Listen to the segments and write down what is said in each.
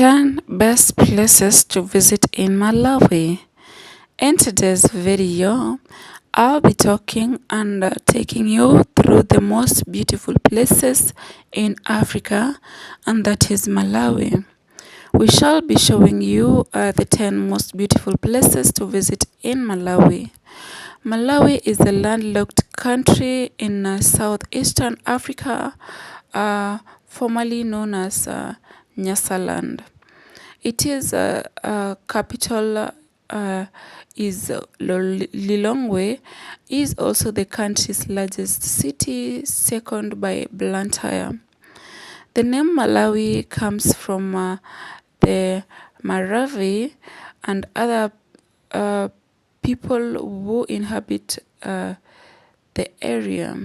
10 best places to visit in Malawi. In today's video, I'll be talking and taking you through the most beautiful places in Africa, and that is Malawi. We shall be showing you the 10 most beautiful places to visit in Malawi. Malawi is a landlocked country in southeastern Africa, formerly known as Nyasaland. It is capital is Lilongwe, is also the country's largest city, second by Blantyre. The name Malawi comes from the Malawi and other people who inhabit the area.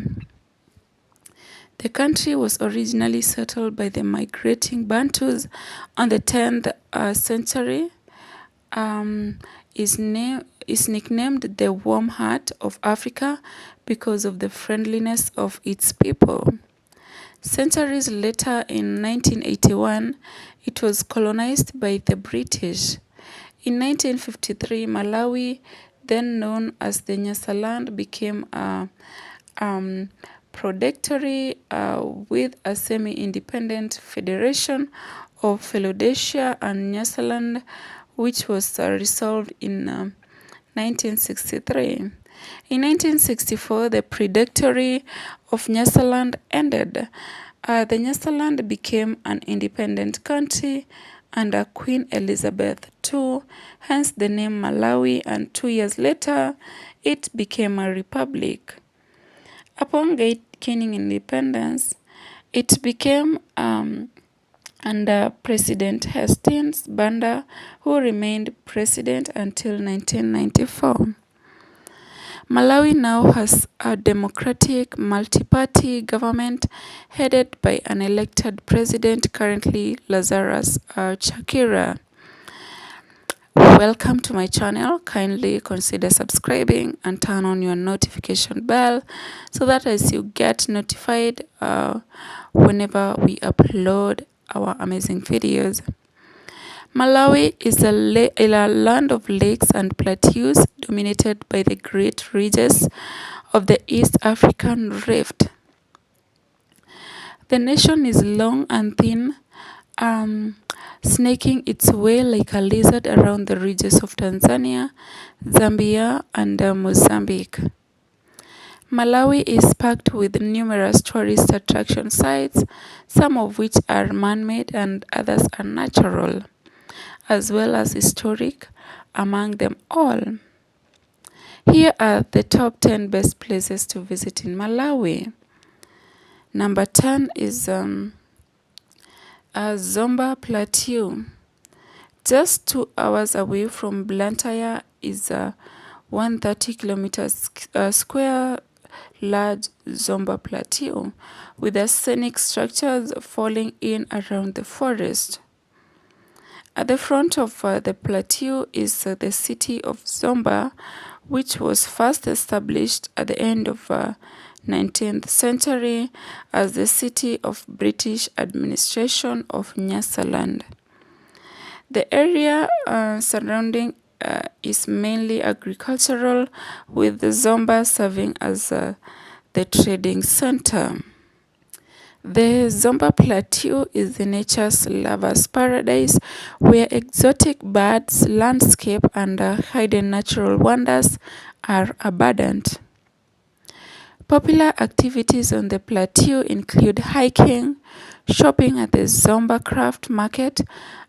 The country was originally settled by the migrating Bantus on the 10th century. Is nicknamed the warm heart of Africa because of the friendliness of its people. Centuries later, in 1981, it was colonized by the British. In 1953, Malawi, then known as the Nyasaland, became a protectorate with a semi-independent federation of Philadelphia and Nyasaland, which was resolved in 1963. In 1964, the protectorate of Nyasaland ended. The Nyasaland became an independent country under Queen Elizabeth II, hence the name Malawi, and 2 years later, it became a republic. Upon gaining independence, it became under President Hastings Banda, who remained president until 1994. Malawi now has a democratic multi-party government headed by an elected president, currently Lazarus Chakwera. Welcome to my channel. Kindly consider subscribing and turn on your notification bell so that as you get notified whenever we upload our amazing videos. Malawi is a land of lakes and plateaus dominated by the great ridges of the East African Rift. The nation is long and thin, snaking its way like a lizard around the ridges of Tanzania, Zambia, and Mozambique. Malawi is packed with numerous tourist attraction sites, some of which are man-made and others are natural, as well as historic among them all. Here are the top 10 best places to visit in Malawi. Number 10 is Zomba Plateau. Just 2 hours away from Blantyre is a 130 kilometers square large Zomba Plateau with the scenic structures falling in around the forest. At the front of the plateau is the city of Zomba, which was first established at the end of 19th century as the city of British administration of Nyasaland. The area surrounding is mainly agricultural, with the Zomba serving as the trading center. The Zomba Plateau is the nature's lover's paradise where exotic birds, landscape, and hidden natural wonders are abundant. Popular activities on the plateau include hiking, shopping at the Zomba Craft Market,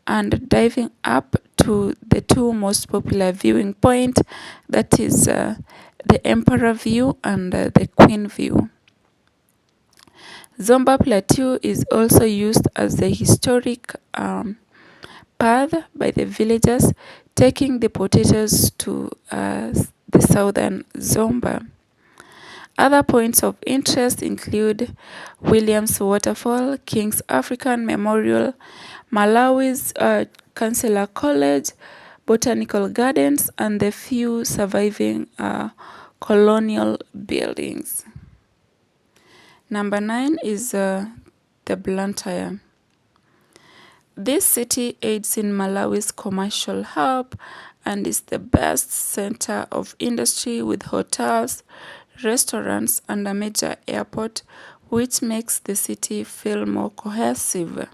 and diving up to the 2 most popular viewing points, that is the Emperor View and the Queen View. Zomba Plateau is also used as the historic path by the villagers taking the potatoes to the southern Zomba. Other points of interest include Williams Waterfall, King's African Memorial, Malawi's Chancellor College, Botanical Gardens, and the few surviving colonial buildings. Number 9 is the Blantyre. This city aids in Malawi's commercial hub and is the best center of industry with hotels, restaurants, and a major airport, which makes the city feel more cohesive.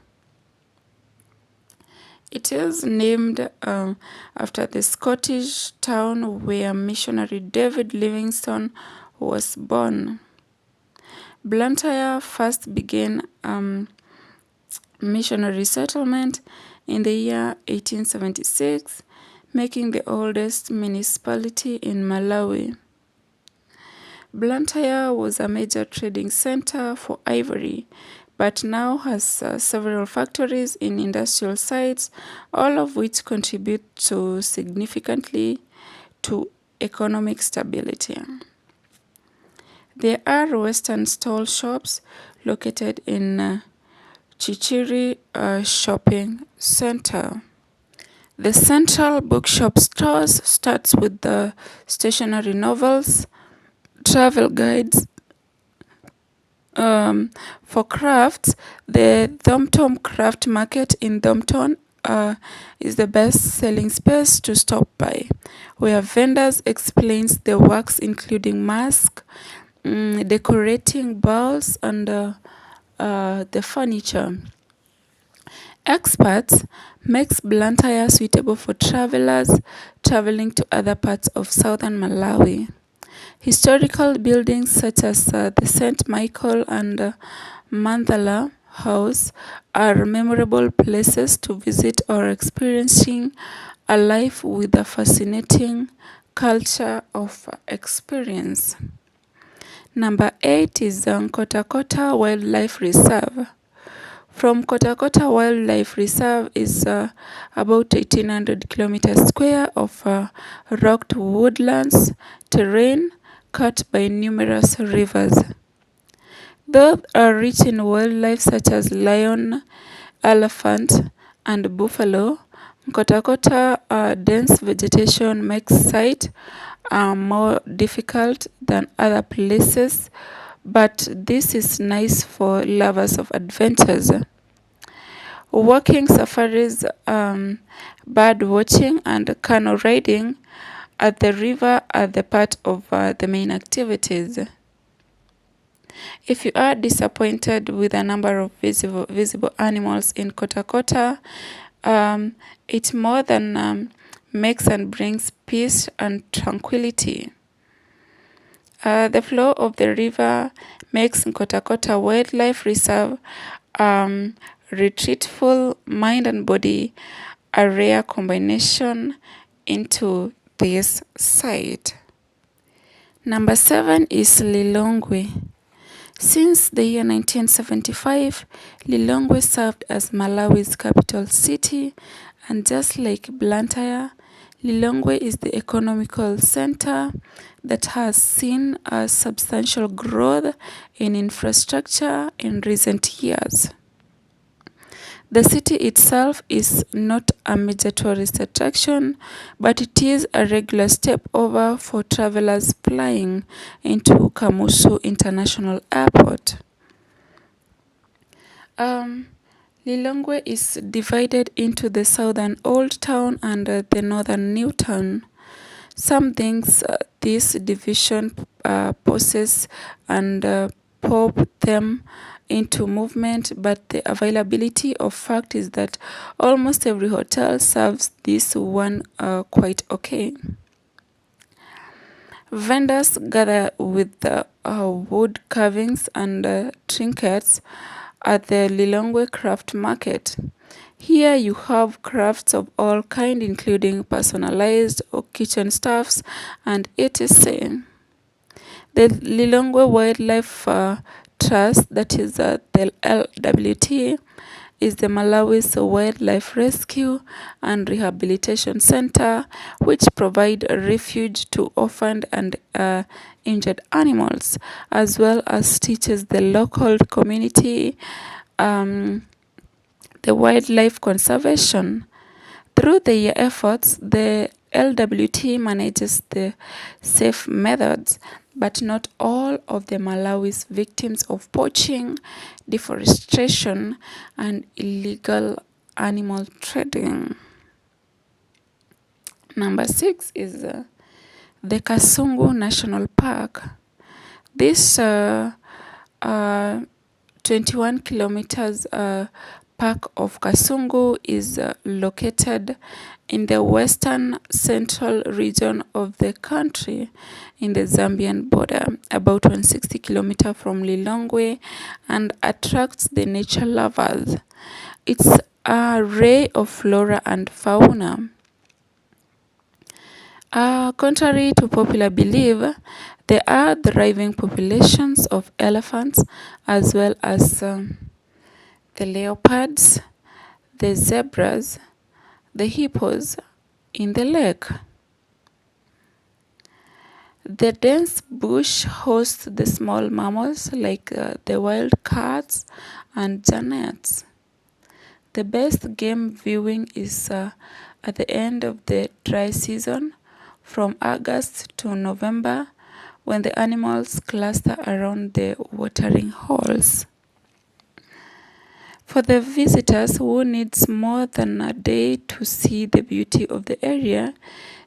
It is named after the Scottish town where missionary David Livingstone was born. Blantyre first began missionary settlement in the year 1876, making the oldest municipality in Malawi. Blantyre was a major trading center for ivory, but now has several factories in industrial sites, all of which contribute significantly to economic stability. There are Western stall shops located in Chichiri Shopping Center. The central bookshop stores starts with the stationery novels, travel guides. For crafts, the Thompton Craft Market in Thompton is the best-selling space to stop by, where vendors explains the works including masks, decorating bowls, and the furniture. Experts makes Blantyre suitable for travelers traveling to other parts of southern Malawi. Historical buildings such as the St. Michael and Mandala House are memorable places to visit or experiencing a life with a fascinating culture of experience. Number 8 is Kota Kota Wildlife Reserve. From Kota Kota Wildlife Reserve is about 1800 kilometers square of rocked woodlands terrain cut by numerous rivers. Those are rich in wildlife such as lion, elephant, and buffalo. Kota Kota dense vegetation makes sight more difficult than other places, but this is nice for lovers of adventures. Walking safaris, bird watching, and canoe riding at the river are the part of the main activities. If you are disappointed with a number of visible animals in Kota Kota, it more than makes and brings peace and tranquility. The flow of the river makes Kota Kota Wildlife Reserve retreatful mind and body, a rare combination into this site. Number 7 is Lilongwe. Since the year 1975, Lilongwe served as Malawi's capital city, and just like Blantyre, Lilongwe is the economical center that has seen a substantial growth in infrastructure in recent years. The city itself is not a major tourist attraction, but it is a regular stopover for travelers flying into Kamuzu International Airport. Lilongwe is divided into the southern Old Town and the northern New Town. Some things this division poses and pop them into movement, but the availability of fact is that almost every hotel serves this one quite okay. Vendors gather with wood carvings and trinkets at the Lilongwe Craft Market. Here you have crafts of all kind, including personalized or kitchen stuffs and etc. The Lilongwe Wildlife Trust, that is the LWT, is the Malawi's Wildlife Rescue and Rehabilitation Center, which provide refuge to orphaned and injured animals, as well as teaches the local community the wildlife conservation. Through their efforts, the LWT manages the safe methods, but not all of the Malawi's victims of poaching, deforestation, and illegal animal trading. Number 6 is the Kasungu National Park. This 21 kilometers park of Kasungu is located in the western central region of the country in the Zambian border, about 160 kilometers from Lilongwe, and attracts the nature lovers. It's an array of flora and fauna. Contrary to popular belief, there are thriving populations of elephants as well as the leopards, the zebras, the hippos in the lake. The dense bush hosts the small mammals like the wild cats and genets. The best game viewing is at the end of the dry season, from August to November, when the animals cluster around the watering holes. For the visitors who needs more than a day to see the beauty of the area,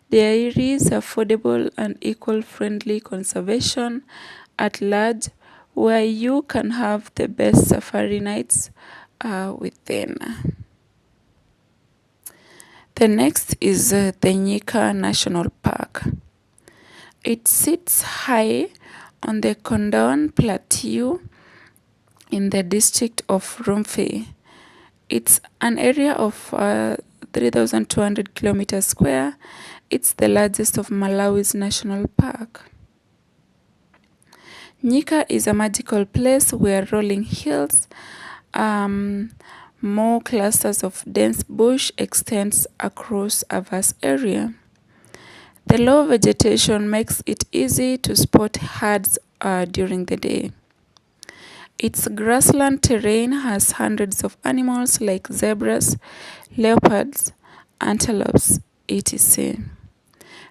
there is affordable and eco-friendly conservation at large, where you can have the best safari nights within. The next is the Nyika National Park. It sits high on the Kondon Plateau in the district of Rumfe. It's an area of 3,200 kilometers square. It's the largest of Malawi's national park. Nyika is a magical place where rolling hills, more clusters of dense bush extends across a vast area. The low vegetation makes it easy to spot herds during the day. Its grassland terrain has hundreds of animals like zebras, leopards, antelopes, etc.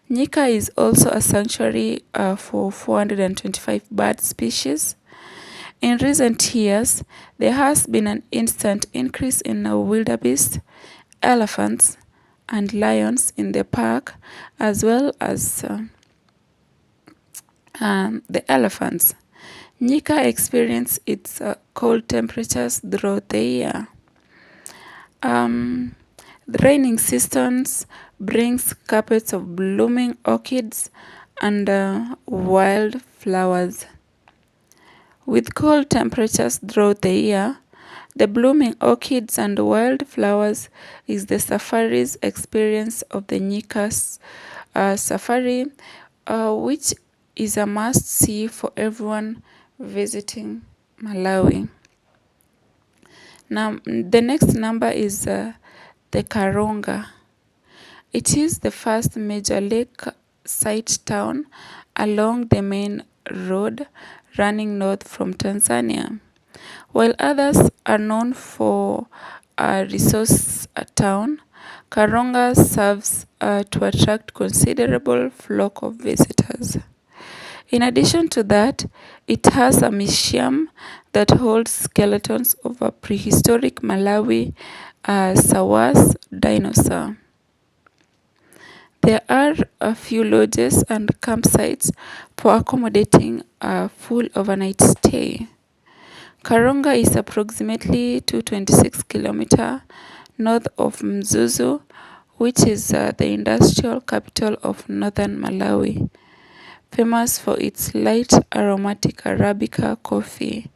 Nyika is also a sanctuary for 425 bird species. In recent years, there has been an instant increase in wildebeest, elephants, and lions in the park, as well as the elephants. Nyika experiences its cold temperatures throughout the year. The raining seasons brings carpets of blooming orchids and wild flowers. With cold temperatures throughout the year, the blooming orchids and wildflowers is the safari's experience of the Nyika's safari, which is a must-see for everyone visiting Malawi. Now, the next number is the Karonga. It is the first major lakeside town along the main road running north from Tanzania. While others are known for a resource town, Karonga serves to attract considerable flock of visitors. In addition to that, it has a museum that holds skeletons of a prehistoric Malawi Sawas dinosaur. There are a few lodges and campsites for accommodating a full overnight stay. Karonga is approximately 226 kilometers north of Mzuzu, which is the industrial capital of northern Malawi, famous for its light aromatic Arabica coffee,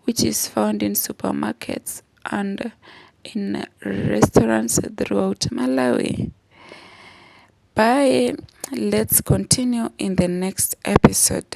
which is found in supermarkets and in restaurants throughout Malawi. Bye. Let's continue in the next episode.